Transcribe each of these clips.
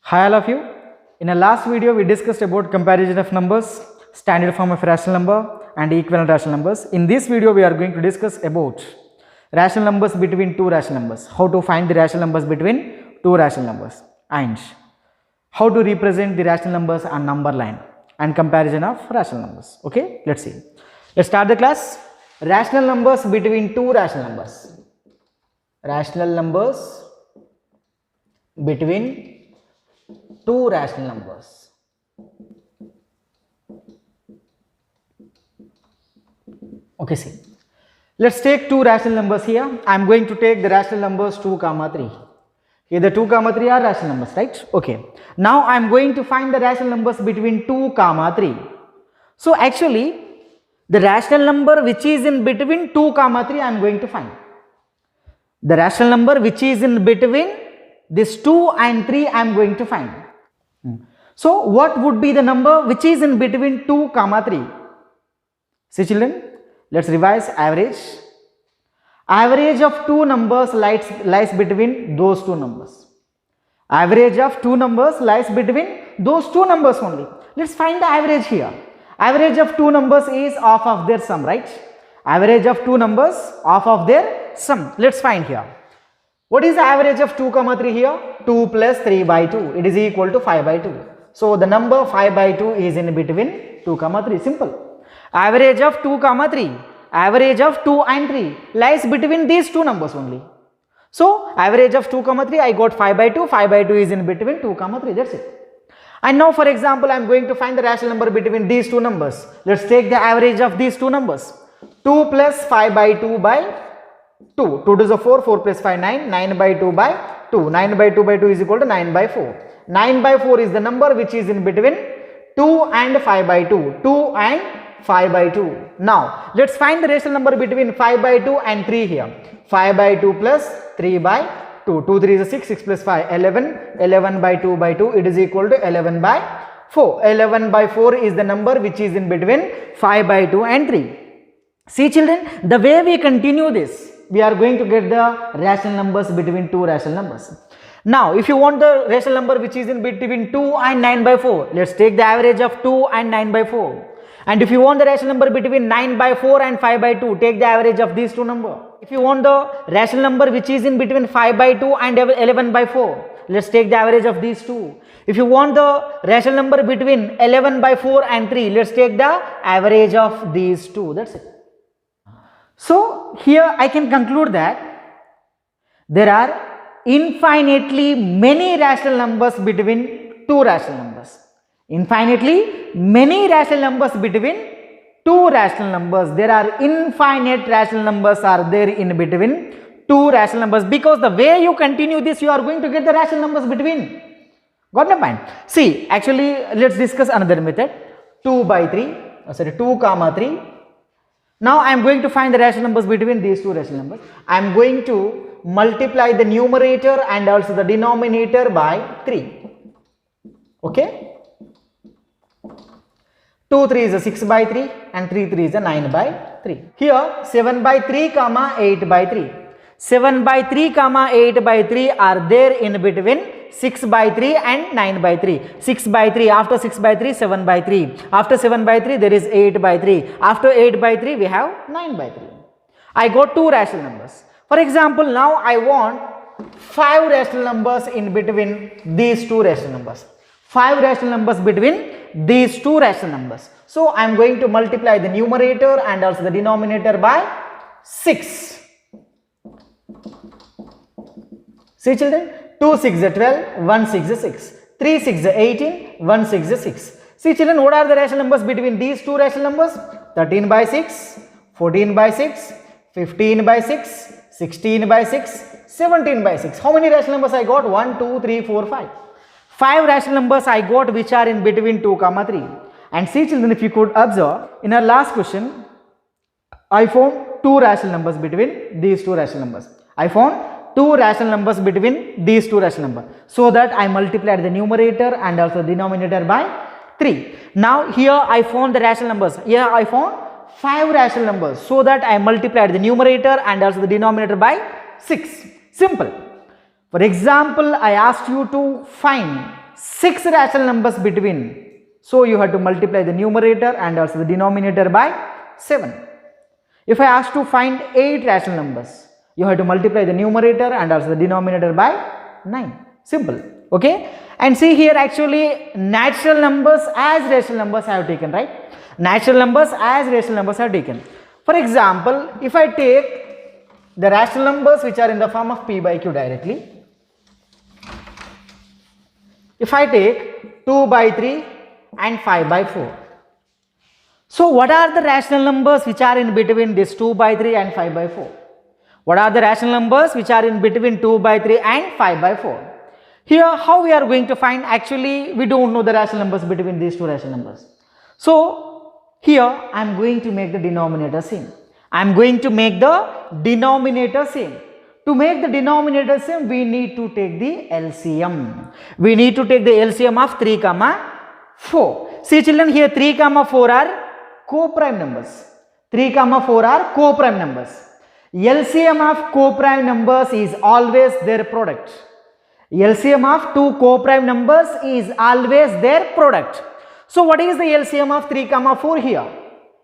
Hi all of you. In the last video we discussed about comparison of numbers, standard form of rational number and equivalent rational numbers. In this video we are going to discuss about rational numbers between two rational numbers, how to find the rational numbers between two rational numbers and how to represent the rational numbers on number line and comparison of rational numbers. Okay, let's see. Let's start the class. Rational numbers between two rational numbers. Rational numbers between two rational numbers. Okay, see. Let's take two rational numbers here. I am going to take the rational numbers 2, 3. Here the 2, 3 are rational numbers, right? Okay. Now I am going to find the rational numbers between 2, 3. So actually the rational number which is in between 2, 3 I am going to find. The rational number which is in between this 2 and 3 I am going to find. So what would be the number which is in between 2, 3? See children, let's revise average. Average of two numbers lies between those two numbers. Average of two numbers lies between those two numbers only. Let's find the average here. Average of two numbers is half of their sum, right? Average of two numbers half of their sum. Let's find here. What is the average of 2, 3 here? 2 plus 3 by 2. It is equal to 5 by 2. So the number 5 by 2 is in between 2, 3. Simple. Average of 2, 3. Average of 2 and 3 lies between these two numbers only. So average of 2, 3 I got 5 by 2. 5 by 2 is in between 2, 3. That's it. And now for example I am going to find the rational number between these two numbers. Let's take the average of these two numbers. 2 plus 5 by 2 by 2. 2 to the 4, 4 plus 5, 9. 9 by 2 by 2. 9 by 2 by 2 is equal to 9 by 4. 9 by 4 is the number which is in between 2 and 5 by 2. 2 and 5 by 2. Now let's find the rational number between 5 by 2 and 3 here. 5 by 2 plus 3 by 2. 2 3 is 6. 6 plus 5, 11. 11 by 2 by 2 it is equal to 11 by 4. 11 by 4 is the number which is in between 5 by 2 and 3. See children, the way we continue this, we are going to get the rational numbers between two rational numbers. Now if you want the rational number which is in between 2 and 9 by 4, let's take the average of 2 and 9 by 4. And if you want the rational number between 9 by 4 and 5 by 2, take the average of these two numbers. If you want the rational number which is in between 5 by 2 and 11 by 4, let's take the average of these two. If you want the rational number between 11 by 4 and 3, let's take the average of these two. That's it. So here I can conclude that there are infinitely many rational numbers between two rational numbers. Infinitely many rational numbers between two rational numbers. There are infinite rational numbers are there in between two rational numbers, because the way you continue this you are going to get the rational numbers between. Got my point? See, actually let's discuss another method. 2 by 3, 2, 3. Now I am going to find the rational numbers between these two rational numbers. I am going to multiply the numerator and also the denominator by 3. Okay? 2 3 is a 6 by 3 and 3 3 is a 9 by 3. Here 7 by 3 comma 8 by 3. 7 by 3 comma 8 by 3 are there in between 6 by 3 and 9 by 3. 6 by 3, after 6 by 3, 7 by 3. After 7 by 3 there is 8 by 3. After 8 by 3 we have 9 by 3. I got two rational numbers. For example, now I want 5 rational numbers in between these two rational numbers. 5 rational numbers between these two rational numbers. So I am going to multiply the numerator and also the denominator by 6. See children, 2 6 is 12, 1 6 is 6, 3 6 is 18, 1 6 is 6. See children, what are the rational numbers between these two rational numbers? 13 by 6, 14 by 6, 15 by 6, 16 by 6, 17 by 6. How many rational numbers I got? 1, 2, 3, 4, 5. 5 rational numbers I got which are in between 2, 3. And see children, if you could observe, in our last question, I found two rational numbers between these two rational numbers. I found two rational numbers between these two rational numbers. So that I multiplied the numerator and also denominator by 3. Now here I found the rational numbers. Here I found 5 rational numbers. So that I multiplied the numerator and also the denominator by 6. Simple. For example, I asked you to find 6 rational numbers between. So you have to multiply the numerator and also the denominator by 7. If I ask to find 8 rational numbers, you have to multiply the numerator and also the denominator by 9. Simple. Okay. And see here, actually natural numbers as rational numbers I have taken, right? Natural numbers as rational numbers I have taken. For example, if I take the rational numbers which are in the form of p by q directly, if I take 2 by 3 and 5 by 4. So what are the rational numbers which are in between this 2 by 3 and 5 by 4? What are the rational numbers which are in between 2 by 3 and 5 by 4? Here how we are going to find? Actually we don't know the rational numbers between these two rational numbers. So here I am going to make the denominator same. I am going to make the denominator same. To make the denominator same, we need to take the LCM. We need to take the LCM of 3, 4. See children, here 3, 4 are co-prime numbers. 3, 4 are co-prime numbers. LCM of co-prime numbers is always their product. LCM of two co-prime numbers is always their product. So what is the LCM of 3, 4 here?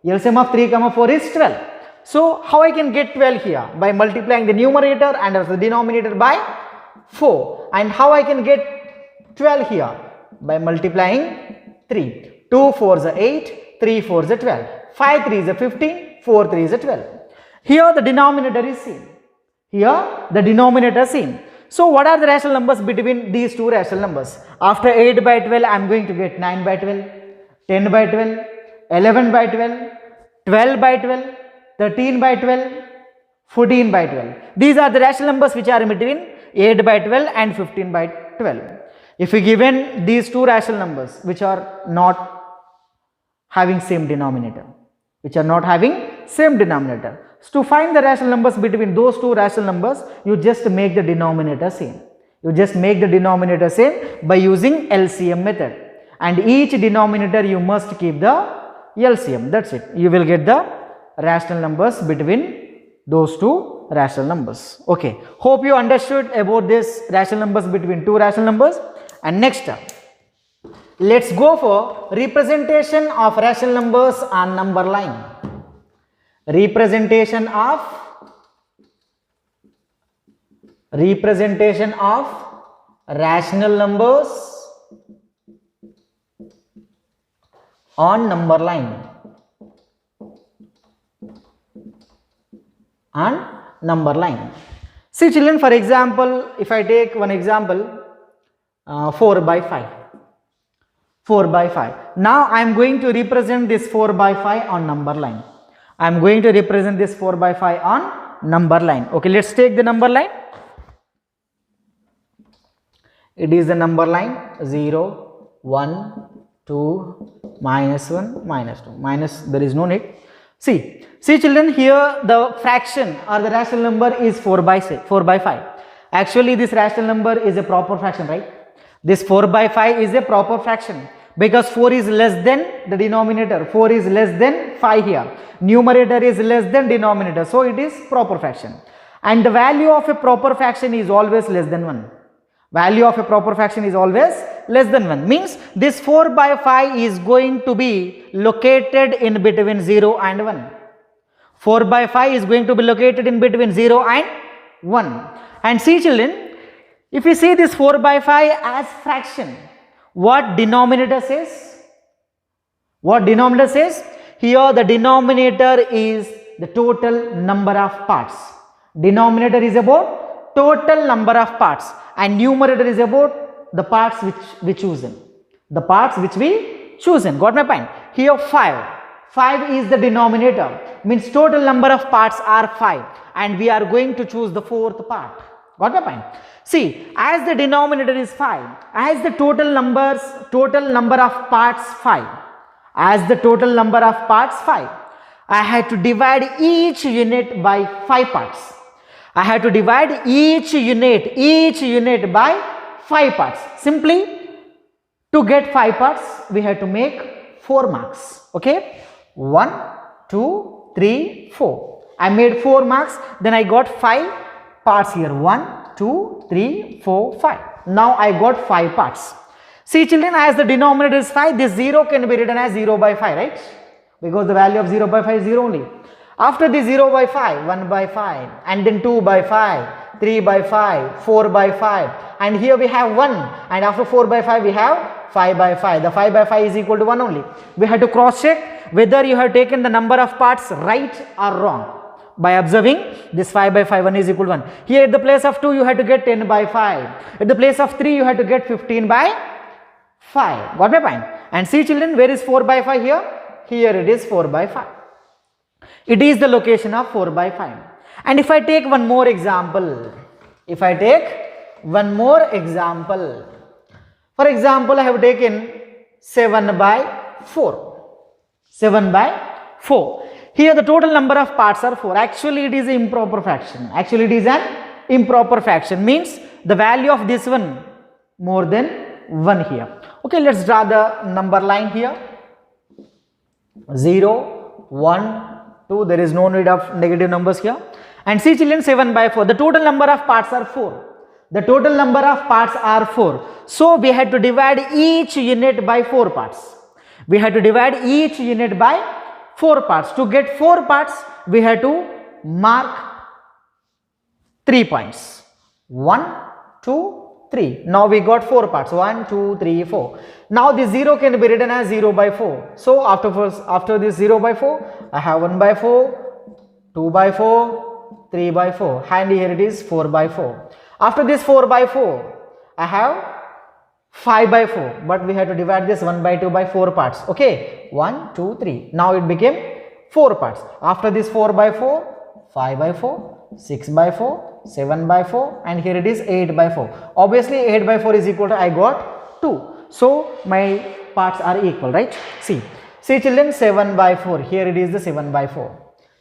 LCM of 3, 4 is 12. So how I can get 12 here? By multiplying the numerator and also the denominator by 4. And how I can get 12 here? By multiplying 3. 2 4s are 8, 3 4s are 12. 5 3s are 15, 4 3s are 12. Here the denominator is same. Here the denominator is same. So what are the rational numbers between these two rational numbers? After 8 by 12, I am going to get 9 by 12, 10 by 12, 11 by 12, 12 by 12, 13 by 12, 14 by 12. These are the rational numbers which are in between 8 by 12 and 15 by 12. If we given these two rational numbers which are not having same denominator, so to find the rational numbers between those two rational numbers, you just make the denominator same. By using LCM method. And each denominator you must keep the LCM. That's it. You will get the rational numbers between those two rational numbers. Okay. Hope you understood about this rational numbers between two rational numbers. And next, let's go for representation of rational numbers on number line. Representation of rational numbers on number line. See children, for example, if I take one example, 4 by 5. 4 by 5. Now I am going to represent this 4 by 5 on number line. Okay, let's take the number line. It is the number line 0, 1, 2, minus 1, minus 2. Minus, there is no need. See children, here the fraction or the rational number is 4 by 5. Actually this rational number is a proper fraction, right? This 4 by 5 is a proper fraction because 4 is less than the denominator. 4 is less than 5 here. Numerator is less than denominator. So it is proper fraction. And the value of a proper fraction is always less than 1. Means this 4 by 5 is going to be located in between 0 and 1. 4 by 5 is going to be located in between 0 and 1. And see children, if you see this 4 by 5 as fraction, what denominator says? Here the denominator is the total number of parts. Denominator is about total number of parts and numerator is about the parts which we chosen. Got my point? Here 5. 5 is the denominator. Means total number of parts are 5 and we are going to choose the fourth part. Got my point? See, as the denominator is 5, as the total number of parts 5, I had to divide each unit by 5 parts. Simply, to get 5 parts, we have to make 4 marks. Okay? 1, 2, 3, 4. I made 4 marks, then I got 5 parts here. 1, 2, 3, 4, 5. Now I got 5 parts. See children, as the denominator is 5, this 0 can be written as 0 by 5, right? Because the value of 0 by 5 is 0 only. After the 0 by 5, 1 by 5, and then 2 by 5, 3 by 5, 4 by 5, and here we have 1, and after 4 by 5 we have 5 by 5. The 5 by 5 is equal to 1 only. We have to cross check whether you have taken the number of parts right or wrong. By observing this 5 by 5, 1 is equal to 1. Here at the place of 2 you have to get 10 by 5. At the place of 3 you have to get 15 by 5. Got my point? And see children, where is 4 by 5 here? Here it is 4 by 5. It is the location of 4 by 5. And if I take one more example, for example I have taken 7 by 4. 7 by 4. Here the total number of parts are 4. Actually it is an improper fraction. Means the value of this one more than 1 here. Okay, let's draw the number line here. 0, 1, 2. There is no need of negative numbers here. And see children, 7 by 4. The total number of parts are 4. So we had to divide each unit by 4 parts. To get 4 parts, we have to mark 3 points. 1, 2, 3. Now we got 4 parts. 1, 2, 3, 4. Now this 0 can be written as 0 by 4. So after this 0 by 4, I have 1 by 4, 2 by 4, 3 by 4. And here it is 4 by 4. After this 4 by 4, I have 5 by 4. But we have to divide this 1 by 2 by 4 parts. Okay. 1, 2, 3. Now it became 4 parts. After this 4 by 4, 5 by 4, 6 by 4, 7 by 4, and here it is 8 by 4. Obviously 8 by 4 is equal to, I got 2. So my parts are equal, right? See children, 7 by 4. Here it is the 7 by 4.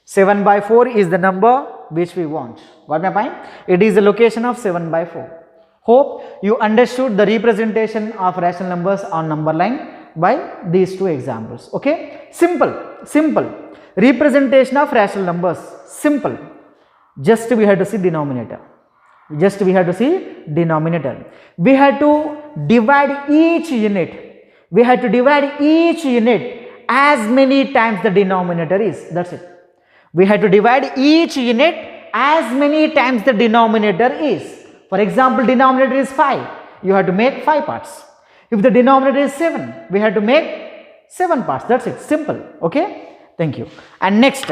7 by 4 is the number which we want. Got my point? It is the location of 7 by 4. Hope you understood the representation of rational numbers on number line by these two examples. Okay, simple representation of rational numbers. Simple. Just we have to see denominator. We had to divide each unit. As many times the denominator is. That's it. We had to divide each unit as many times the denominator is. For example, denominator is 5. You have to make 5 parts. If the denominator is 7, we have to make 7 parts. That's it. Simple. Okay. Thank you. And next,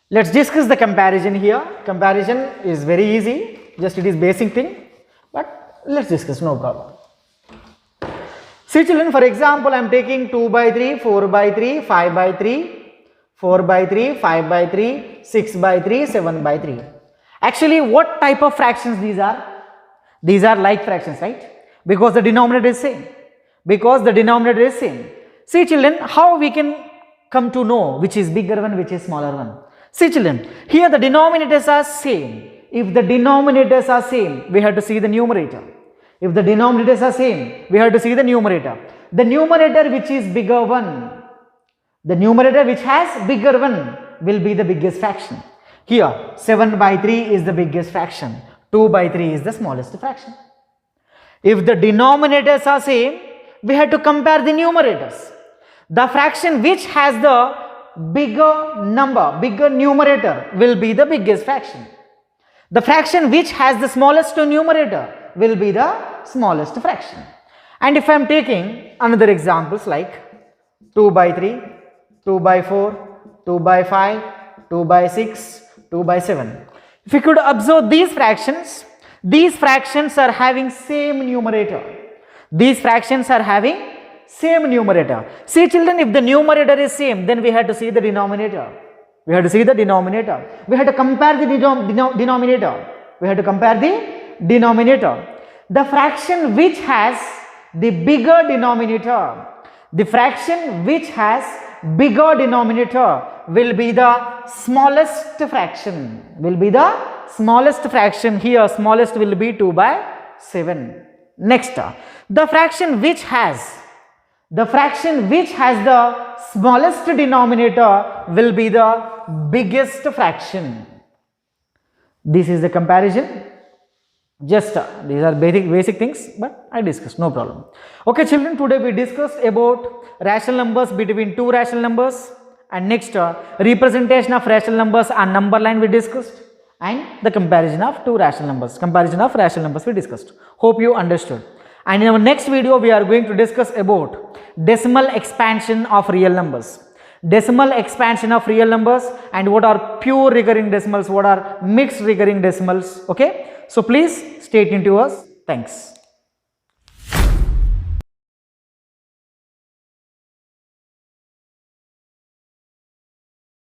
let's discuss the comparison here. Comparison is very easy. Just it is basic thing. But let's discuss. No problem. See children, for example, I am taking 2 by 3, 4 by 3, 5 by 3, 4 by 3, 5 by 3, 6 by 3, 7 by 3. Actually, what type of fractions these are? These are like fractions, right? Because the denominator is same. See children, how we can come to know which is bigger one, which is smaller one? See children, here the denominators are same. If the denominators are same, we have to see the numerator. If the denominators are same, we have to see the numerator. The numerator which is bigger one, the numerator which has bigger one will be the biggest fraction. Here 7 by 3 is the biggest fraction, 2 by 3 is the smallest fraction. If the denominators are same, we have to compare the numerators. The fraction which has the bigger numerator will be the biggest fraction. The fraction which has the smallest numerator will be the smallest fraction. And if I am taking another examples like 2 by 3, 2 by 4, 2 by 5, 2 by 6, 2 by 7. If you could observe these fractions are having same numerator. See children, if the numerator is same, then we have to see the denominator. We have to compare the denominator. The fraction which has the bigger denominator, will be the smallest fraction. Here smallest will be 2 by 7. Next, the fraction which has the smallest denominator will be the biggest fraction. This is the comparison. Just these are basic things, but I discussed, no problem. Okay children, today we discussed about rational numbers between two rational numbers, and next representation of rational numbers on number line we discussed, and the comparison of rational numbers we discussed. Hope you understood. And in our next video we are going to discuss about decimal expansion of real numbers. Decimal expansion of real numbers, and what are pure recurring decimals, what are mixed recurring decimals. Okay, so please stay tuned to us. Thanks.